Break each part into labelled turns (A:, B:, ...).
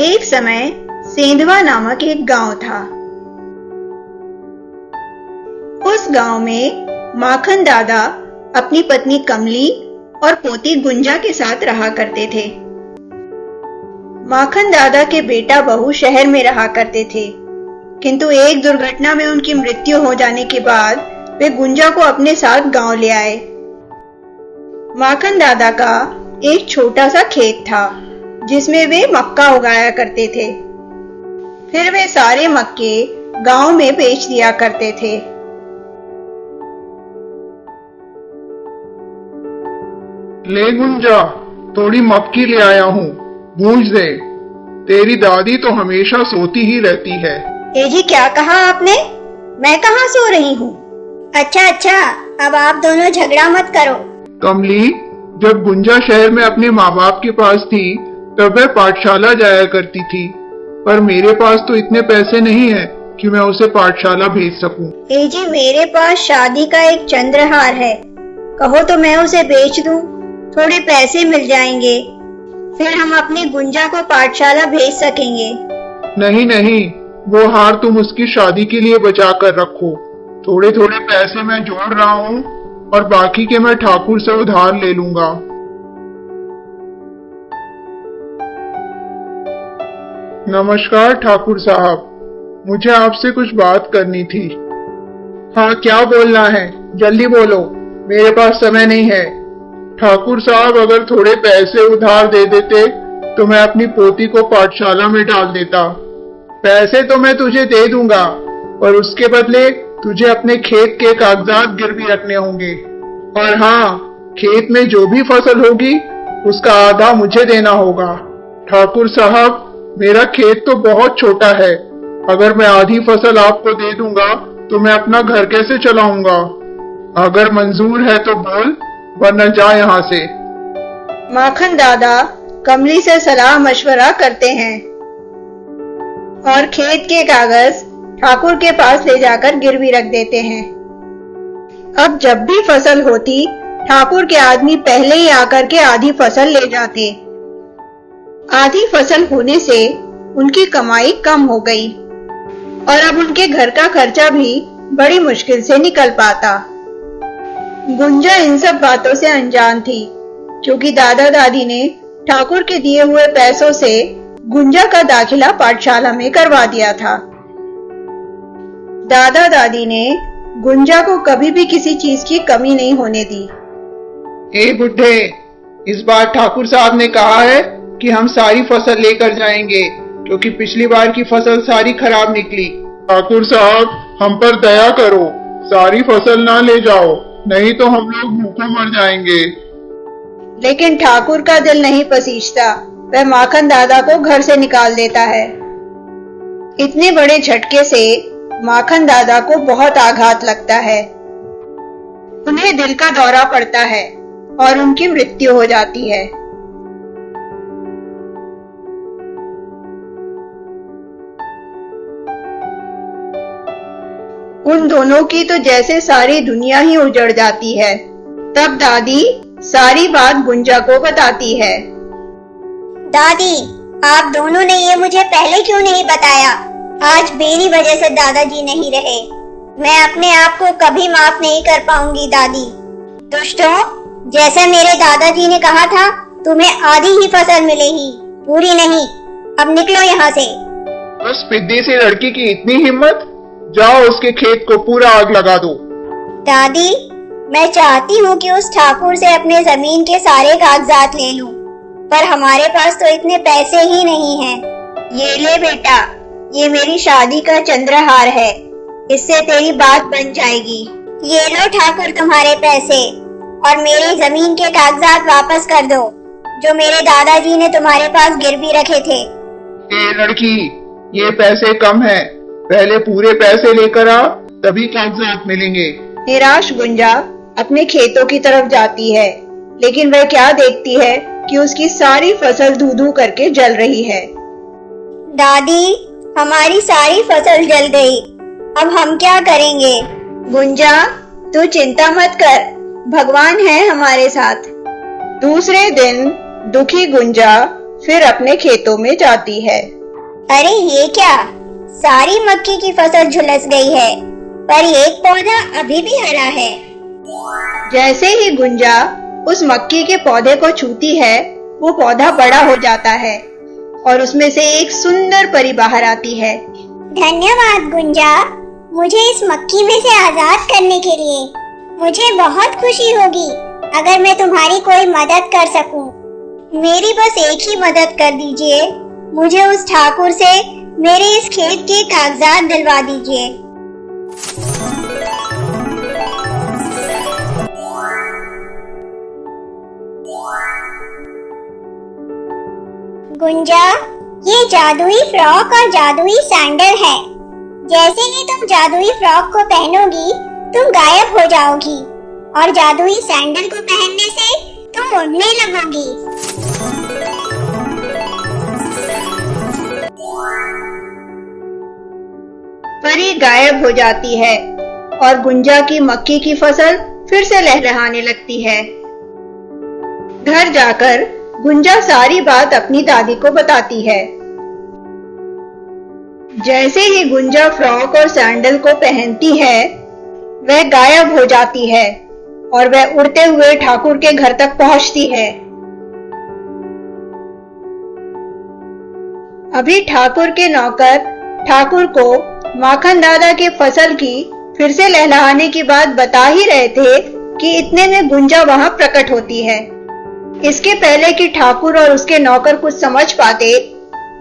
A: एक समय सेंधवा नामक एक गांव था। उस गांव में माखन दादा अपनी पत्नी कमली और पोती गुंजा के साथ रहा करते थे। माखन दादा के बेटा बहू शहर में रहा करते थे, किंतु एक दुर्घटना में उनकी मृत्यु हो जाने के बाद वे गुंजा को अपने साथ गांव ले आए। माखन दादा का एक छोटा सा खेत था जिसमें वे मक्का उगाया करते थे। फिर वे सारे मक्के गांव में बेच दिया करते थे।
B: ले गुंजा, थोड़ी मक्की ले आया हूँ, गूंज दे। तेरी दादी तो हमेशा सोती ही रहती है।
A: ए जी, क्या कहा आपने? मैं कहाँ सो रही हूँ?
C: अच्छा, अब आप दोनों झगड़ा मत करो।
B: कमली, जब गुंजा शहर में अपने माँ बाप के पास थी तब वह पाठशाला जाया करती थी, पर मेरे पास तो इतने पैसे नहीं है कि मैं उसे पाठशाला भेज सकूं।
A: ए जी, मेरे पास शादी का एक चंद्रहार है, कहो तो मैं उसे बेच दूं, थोड़े पैसे मिल जाएंगे, फिर हम अपनी गुंजा को पाठशाला भेज सकेंगे।
B: नहीं, वो हार तुम उसकी शादी के लिए बचा कर रखो। थोड़े थोड़े पैसे मैं जोड़ रहा हूँ और बाकी के मैं ठाकुर से उधार ले लूंगा। नमस्कार ठाकुर साहब, मुझे आपसे कुछ बात करनी थी। हाँ, क्या बोलना है? जल्दी बोलो, मेरे पास समय नहीं है। ठाकुर साहब, अगर थोड़े पैसे उधार दे देते तो मैं अपनी पोती को पाठशाला में डाल देता। पैसे तो मैं तुझे दे दूंगा, पर उसके बदले तुझे अपने खेत के कागजात गिरवी रखने होंगे। और हाँ, खेत में जो भी फसल होगी उसका आधा मुझे देना होगा। ठाकुर साहब, मेरा खेत तो बहुत छोटा है, अगर मैं आधी फसल आपको दे दूंगा तो मैं अपना घर कैसे चलाऊंगा? अगर मंजूर है तो बोल, वरना जा यहाँ से।
A: माखन दादा कमली से सलाह मशवरा करते हैं और खेत के कागज ठाकुर के पास ले जाकर गिरवी रख देते हैं। अब जब भी फसल होती, ठाकुर के आदमी पहले ही आकर के आधी फसल ले जाते। आधी फसल होने से उनकी कमाई कम हो गई और अब उनके घर का खर्चा भी बड़ी मुश्किल से निकल पाता। गुंजा इन सब बातों से अनजान थी, क्योंकि दादा दादी ने ठाकुर के दिए हुए पैसों से गुंजा का दाखिला पाठशाला में करवा दिया था। दादा दादी ने गुंजा को कभी भी किसी चीज की कमी नहीं होने दी।
B: ए बुढ़े, इस बार ठाकुर साहब ने कहा है कि हम सारी फसल लेकर जाएंगे, क्योंकि पिछली बार की फसल सारी खराब निकली। ठाकुर साहब, हम पर दया करो, सारी फसल ना ले जाओ, नहीं तो हम लोग भूखे मर जाएंगे।
A: लेकिन ठाकुर का दिल नहीं पसीजता, वह माखन दादा को घर से निकाल देता है। इतने बड़े झटके से माखन दादा को बहुत आघात लगता है। उन्हें दिल का दौरा पड़ता है और उनकी मृत्यु हो जाती है। उन दोनों की तो जैसे सारी दुनिया ही उजड़ जाती है। तब दादी सारी बात गुंजा को बताती है।
C: दादी, आप दोनों ने ये मुझे पहले क्यों नहीं बताया? आज मेरी वजह से दादाजी नहीं रहे। मैं अपने आप को कभी माफ नहीं कर पाऊंगी दादी। दुष्टों, जैसे मेरे दादाजी ने कहा था, तुम्हें आधी ही फसल मिलेगी, पूरी नहीं। अब निकलो यहाँ से।
B: बस पिद्दी सी लड़की की इतनी हिम्मत? जाओ उसके खेत को पूरा आग लगा दो।
C: दादी, मैं चाहती हूँ कि उस ठाकुर से अपने जमीन के सारे कागजात ले लूं, पर हमारे पास तो इतने पैसे ही नहीं हैं।
A: ये ले बेटा, ये मेरी शादी का चंद्रहार है, इससे तेरी बात बन जाएगी।
C: ये लो ठाकुर तुम्हारे पैसे, और मेरी जमीन के कागजात वापस कर दो जो मेरे दादाजी ने तुम्हारे पास गिरवी रखे थे।
B: ए लड़की, ये पैसे कम है, पहले पूरे पैसे लेकर आ, तभी कागजात मिलेंगे।
A: निराश गुंजा अपने खेतों की तरफ जाती है, लेकिन वह क्या देखती है कि उसकी सारी फसल धू धू करके जल रही है।
C: दादी, हमारी सारी फसल जल गई, अब हम क्या करेंगे?
A: गुंजा, तू चिंता मत कर, भगवान है हमारे साथ। दूसरे दिन दुखी गुंजा फिर अपने खेतों में जाती है।
C: अरे ये क्या, सारी मक्की की फसल झुलस गई है, पर एक पौधा अभी भी हरा है।
A: जैसे ही गुंजा उस मक्की के पौधे को छूती है, वो पौधा बड़ा हो जाता है और उसमें से एक सुंदर परी बाहर आती है।
C: धन्यवाद गुंजा, मुझे इस मक्की में से आजाद करने के लिए। मुझे बहुत खुशी होगी अगर मैं तुम्हारी कोई मदद कर सकूं। मेरी बस एक ही मदद कर दीजिए, मुझे उस ठाकुर से मेरे इस खेत के कागजात दिलवा दीजिए। गुंजा, ये जादुई फ्रॉक और जादुई सैंडल है। जैसे ही तुम जादुई फ्रॉक को पहनोगी, तुम गायब हो जाओगी और जादुई सैंडल को पहनने से तुम उड़ने लगोगी।
A: परी गायब हो जाती है और गुंजा की मक्की की फसल फिर से लहलहाने लगती है। घर जाकर गुंजा सारी बात अपनी दादी को बताती है। जैसे ही गुंजा फ्रॉक और सैंडल को पहनती है, वह गायब हो जाती है और वह उड़ते हुए ठाकुर के घर तक पहुंचती है। अभी ठाकुर के नौकर ठाकुर को माखन दादा के फसल की फिर से लहलहाने की बात बता ही रहे थे कि इतने में गुंजा वहां प्रकट होती है। इसके पहले कि ठाकुर और उसके नौकर कुछ समझ पाते,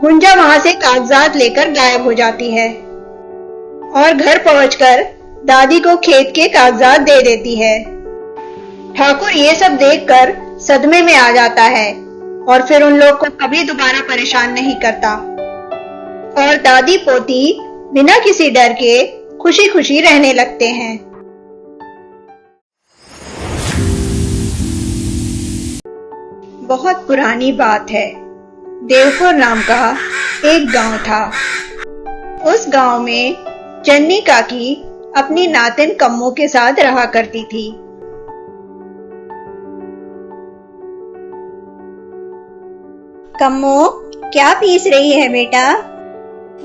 A: गुंजा वहां से कागजात लेकर गायब हो जाती है और घर पहुंचकर दादी को खेत के कागजात दे देती है। ठाकुर ये सब देखकर सदमे में आ जाता है और फिर उन लोग को कभी दोबारा परेशान नहीं करता और दादी पोती बिना किसी डर के खुशी खुशी रहने लगते हैं। बहुत पुरानी बात है। देवपुर नाम का एक गांव था। उस गांव में चन्नी काकी अपनी नातिन कम्मो के साथ रहा करती थी। कम्मो, क्या पीस रही है बेटा?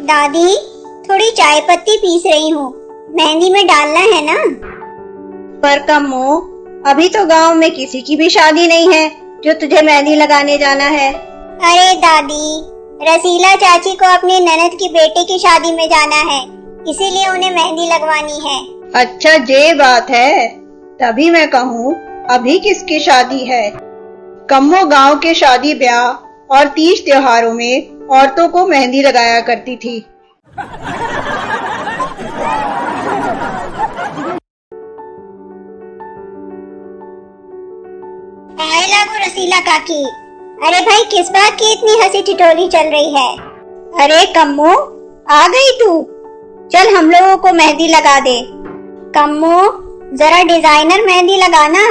C: दादी, थोड़ी चाय पत्ती पीस रही हूँ, मेहंदी में डालना है ना।
A: पर कम्मो, अभी तो गांव में किसी की भी शादी नहीं है जो तुझे मेहंदी लगाने जाना है।
C: अरे दादी, रसीला चाची को अपनी ननद की बेटे की शादी में जाना है, इसीलिए उन्हें मेहंदी लगवानी है।
A: अच्छा ये बात है, तभी मैं कहूँ अभी किसकी शादी है। कम्मो गांव के शादी ब्याह और तीज त्योहारों में औरतों को मेहंदी लगाया करती थी।
C: आए लागो रसीला काकी। अरे भाई, किस बात की इतनी हंसी ठिठोली चल रही है?
A: अरे कम्मो, आ गई तू? चल हम लोगों को मेहंदी लगा दे।
C: कम्मो, जरा डिजाइनर मेहंदी लगाना,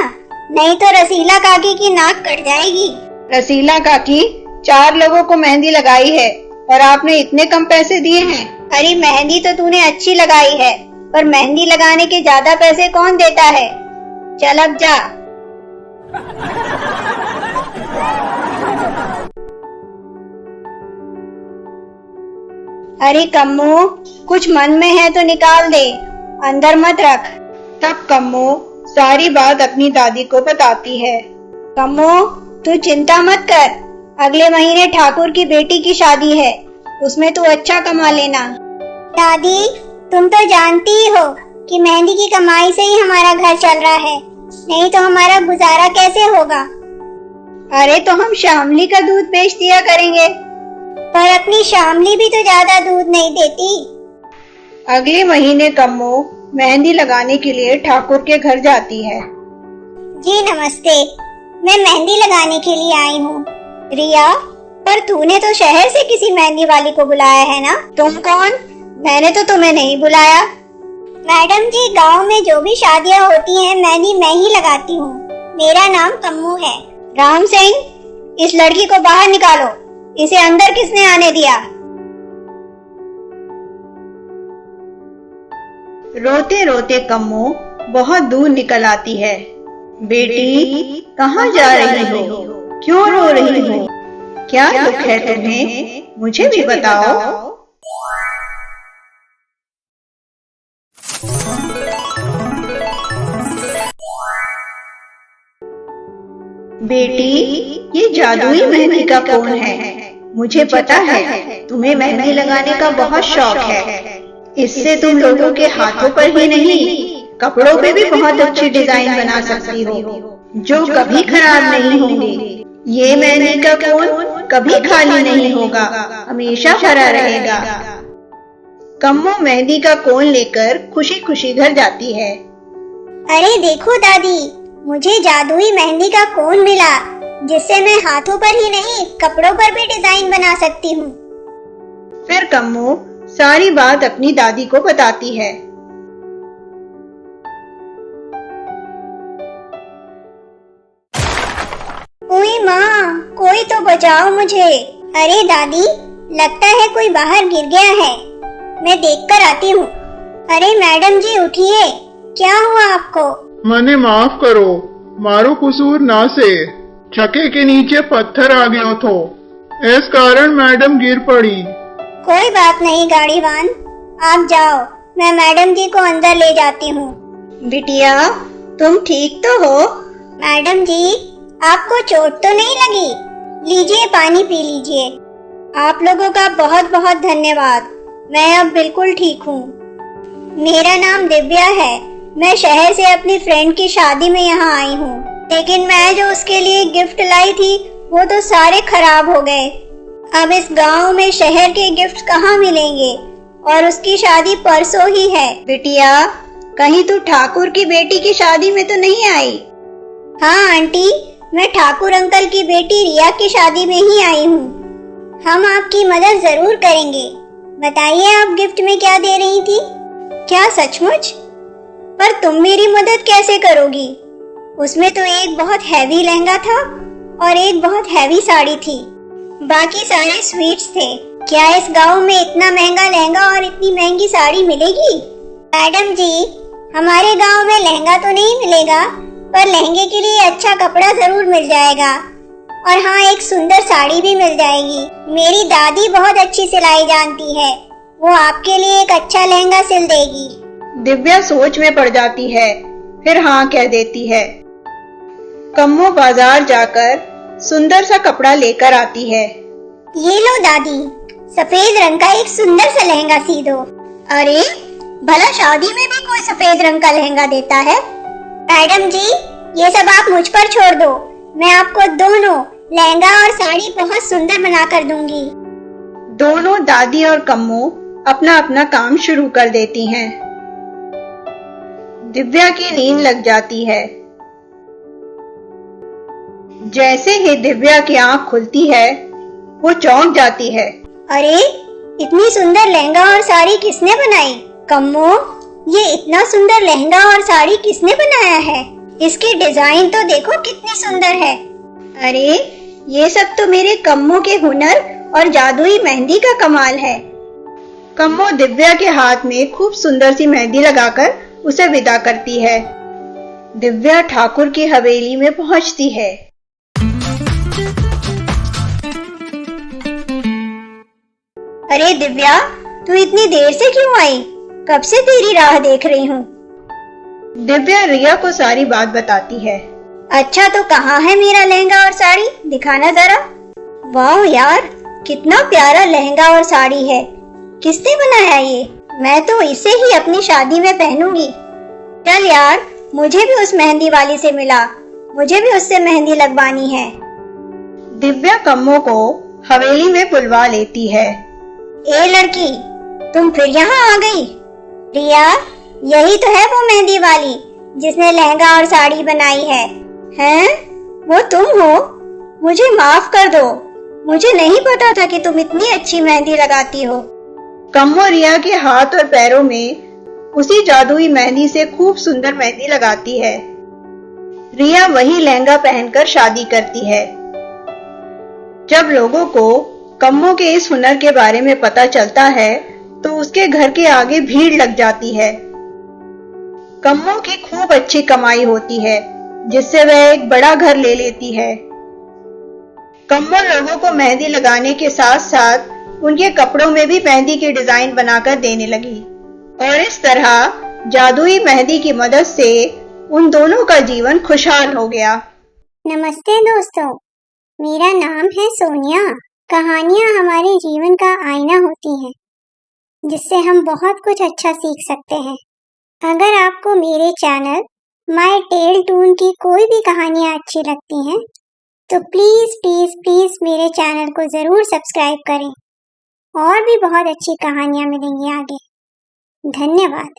C: नहीं तो रसीला काकी की नाक कट जाएगी।
A: रसीला काकी 4 लोगों को मेहंदी लगाई है और आपने इतने कम पैसे दिए हैं। अरे मेहंदी तो तूने अच्छी लगाई है, पर मेहंदी लगाने के ज्यादा पैसे कौन देता है? चल अब जा। अरे कम्मो, कुछ मन में है तो निकाल दे, अंदर मत रख। तब कम्मो सारी बात अपनी दादी को बताती है। कम्मो, तू चिंता मत कर, अगले महीने ठाकुर की बेटी की शादी है, उसमें तू अच्छा कमा लेना।
C: दादी, तुम तो जानती ही हो कि मेहंदी की कमाई से ही हमारा घर चल रहा है, नहीं तो हमारा गुजारा कैसे होगा।
A: अरे तो हम शामली का दूध बेच दिया करेंगे।
C: पर अपनी शामली भी तो ज्यादा दूध नहीं देती।
A: अगले महीने कम्मो मेहंदी लगाने के लिए ठाकुर के घर जाती है।
C: जी नमस्ते, मैं मेहंदी लगाने के लिए आई हूँ।
A: रिया, पर तूने तो शहर से किसी मेहंदी वाली को बुलाया है ना? तुम कौन? मैंने तो तुम्हें नहीं बुलाया।
C: मैडम जी, गांव में जो भी शादियाँ होती हैं, मेहंदी मैं ही लगाती हूँ। मेरा नाम कम्मू है।
A: राम सिंह, इस लड़की को बाहर निकालो, इसे अंदर किसने आने दिया? रोते रोते कम्मो बहुत दूर निकल आती है। बेटी, कहाँ जा रही हो? क्यों रो रही हो? क्या दुख है तुम्हें? मुझे भी बताओ। बेटी, ये जादुई मेहंदी का कौन है? मुझे पता है तुम्हें मेहंदी लगाने का बहुत शौक है। इससे तुम लोगों के हाथों पर ही नहीं, कपड़ों पे भी बहुत अच्छी डिजाइन बना सकती हो, जो कभी खराब नहीं होंगे। ये मेहंदी का कोन कभी खाली नहीं होगा, हमेशा भरा रहेगा। कम्मो मेहंदी का कोन लेकर खुशी खुशी घर जाती है।
C: अरे देखो दादी, मुझे जादुई मेहंदी का कोन मिला, जिससे मैं हाथों पर ही नहीं कपड़ों पर भी डिजाइन बना सकती हूँ।
A: फिर कम्मो सारी बात अपनी दादी को बताती है।
C: ओए माँ, कोई तो बचाओ मुझे। अरे दादी, लगता है कोई बाहर गिर गया है, मैं देखकर आती हूँ। अरे मैडम जी उठिए, क्या हुआ आपको?
B: मने माफ करो, मारो कसूर ना से छके के नीचे पत्थर आ गयो थो, इस कारण मैडम गिर पड़ी।
C: कोई बात नहीं गाड़ीवान, आप जाओ, मैं मैडम जी को अंदर ले जाती हूँ।
A: बिटिया, तुम ठीक तो हो?
C: मैडम जी, आपको चोट तो नहीं लगी? लीजिए पानी पी लीजिए। आप लोगों का बहुत बहुत धन्यवाद, मैं अब बिल्कुल ठीक हूँ। मेरा नाम दिव्या है, मैं शहर से अपनी फ्रेंड की शादी में यहाँ आई हूँ, लेकिन मैं जो उसके लिए गिफ्ट लाई थी वो तो सारे खराब हो गए। अब इस गांव में शहर के गिफ्ट कहाँ मिलेंगे, और उसकी शादी परसों ही है।
A: बिटिया, कहीं तू ठाकुर की बेटी की शादी में तो नहीं आई?
C: हाँ आंटी, मैं ठाकुर अंकल की बेटी रिया की शादी में ही आई हूँ। हम आपकी मदद जरूर करेंगे। बताइए आप गिफ्ट में क्या दे रही थी? क्या सचमुच? पर तुम मेरी मदद कैसे करोगी? उसमें तो एक बहुत हैवी लहंगा था और एक बहुत हैवी साड़ी थी, बाकी सारे स्वीट्स थे। क्या इस गांव में इतना महंगा लहंगा और इतनी महंगी साड़ी मिलेगी? मैडम जी, हमारे गांव में लहंगा तो नहीं मिलेगा, पर लहंगे के लिए अच्छा कपड़ा जरूर मिल जाएगा, और हाँ, एक सुंदर साड़ी भी मिल जाएगी। मेरी दादी बहुत अच्छी सिलाई जानती है, वो आपके लिए एक अच्छा लहंगा सिल देगी।
A: दिव्या सोच में पड़ जाती है, फिर हाँ कह देती है। कम्मो बाजार जाकर सुंदर सा कपड़ा लेकर आती है।
C: ये लो दादी, सफेद रंग का एक सुंदर सा लहंगा सी दो। अरे भला शादी में भी कोई सफेद रंग का लहंगा देता है? मैडम जी, ये सब आप मुझ पर छोड़ दो, मैं आपको दोनों लहंगा और साड़ी बहुत सुंदर बना कर दूंगी।
A: दोनों दादी और कम्मो अपना अपना काम शुरू कर देती हैं। दिव्या की नींद लग जाती है। जैसे ही दिव्या की आंख खुलती है, वो चौंक जाती है।
C: अरे इतनी सुंदर लहंगा और साड़ी किसने बनाई? कम्मो, ये इतना सुंदर लहंगा और साड़ी किसने बनाया है? इसकी डिजाइन तो देखो कितनी सुंदर है।
A: अरे ये सब तो मेरे कम्मो के हुनर और जादुई मेहंदी का कमाल है। कम्मो दिव्या के हाथ में खूब सुंदर सी मेहंदी लगाकर उसे विदा करती है। दिव्या ठाकुर की हवेली में पहुंचती है।
C: अरे दिव्या, तू इतनी देर से क्यों आई? कब से तेरी राह देख रही हूँ।
A: दिव्या रिया को सारी बात बताती है।
C: अच्छा, तो कहाँ है मेरा लहंगा और साड़ी? दिखाना जरा। वाह यार, कितना प्यारा लहंगा और साड़ी है। किसने बनाया ये? मैं तो इसे ही अपनी शादी में पहनूंगी। चल यार, मुझे भी उस मेहंदी वाली से मिला, मुझे भी उससे मेहंदी लगवानी है।
A: दिव्या कम्मो को हवेली में बुलवा लेती है।
C: ए लड़की, तुम फिर यहाँ आ गई? रिया, यही तो है वो मेहंदी वाली जिसने लहंगा और साड़ी बनाई है। हैं? वो तुम हो? मुझे माफ कर दो, मुझे नहीं पता था कि तुम इतनी अच्छी मेहंदी लगाती हो।
A: कम्मो रिया के हाथ और पैरों में उसी जादुई मेहंदी से खूब सुंदर मेहंदी लगाती है। रिया वही लहंगा पहनकर शादी करती है। जब लोगों को कम्मो के इस हुनर के बारे में पता चलता है, तो उसके घर के आगे भीड़ लग जाती है। कम्मो की खूब अच्छी कमाई होती है, जिससे वह एक बड़ा घर ले लेती है। कम्मल लोगों को मेहंदी लगाने के साथ साथ उनके कपड़ों में भी मेहंदी की डिजाइन बनाकर देने लगी और इस तरह जादुई मेहंदी की मदद से उन दोनों का जीवन खुशहाल हो गया।
D: नमस्ते दोस्तों, मेरा नाम है सोनिया। कहानियाँ हमारे जीवन का आईना होती हैं, जिससे हम बहुत कुछ अच्छा सीख सकते हैं। अगर आपको मेरे चैनल माय टेल टून की कोई भी कहानियाँ अच्छी लगती हैं, तो प्लीज़ प्लीज़ प्लीज़ मेरे चैनल को ज़रूर सब्सक्राइब करें। और भी बहुत अच्छी कहानियाँ मिलेंगी आगे। धन्यवाद।